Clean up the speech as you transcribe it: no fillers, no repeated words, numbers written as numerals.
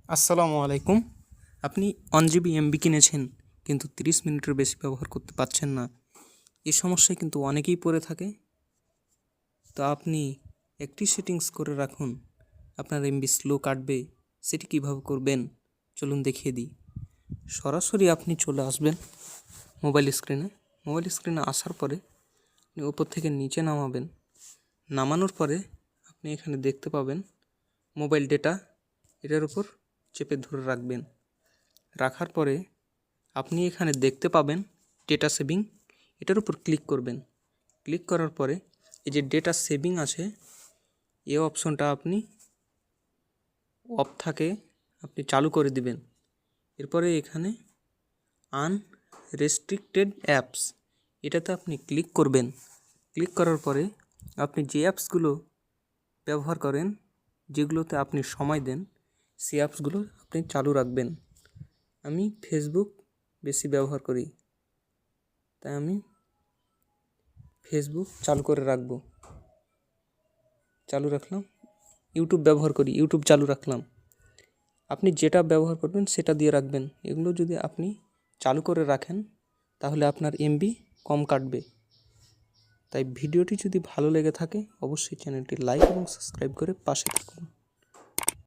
আসসালামু আলাইকুম। আপনি 1 GB এমবি কিনেছেন কিন্তু 30 মিনিটের বেশি ব্যবহার করতে পারছেন না। এই সমস্যায় কিন্তু অনেকেই পড়ে থাকে। তো আপনি একটি সেটিংস করে রাখুন, আপনার এমবি স্লো কাটবে। সেটি কিভাবে করবেন চলুন দেখিয়ে দিই। সরাসরি আপনি চলে আসবেন মোবাইল স্ক্রিনে আসার পরে আপনি উপর থেকে নিচে নামাবেন। নামানোর পরে আপনি এখানে দেখতে পাবেন মোবাইল ডেটা, এটার উপর চেপে ধরে রাখবেন। রাখার পরে আপনি এখানে দেখতে পাবেন ডেটা সেভিং, এটার উপর ক্লিক করবেন। ক্লিক করার পরে এই যে ডেটা সেভিং আছে, এই অপশনটা আপনি অফ থাকে আপনি চালু করে দিবেন। এরপরে এখানে আনরেস্ট্রিক্টেড অ্যাপস, এটাতে আপনি ক্লিক করবেন। ক্লিক করার পরে আপনি যে অ্যাপসগুলো ব্যবহার করেন, যেগুলোতে আপনি সময় দেন, সেই অ্যাপসগুলো আপনি চালু রাখবেন। আমি ফেসবুক বেশি ব্যবহার করি, তাই আমি ফেসবুক চালু করে রাখবো। চালু রাখলাম। ইউটিউব ব্যবহার করি, ইউটিউব চালু রাখলাম। আপনি যেটা ব্যবহার করবেন সেটা দিয়ে রাখবেন। এগুলো যদি আপনি চালু করে রাখেন তাহলে আপনার এমবি কম কাটবে। তাই ভিডিওটি যদি ভালো লেগে থাকে অবশ্যই চ্যানেলটি লাইক এবং সাবস্ক্রাইব করে পাশে থাকুন।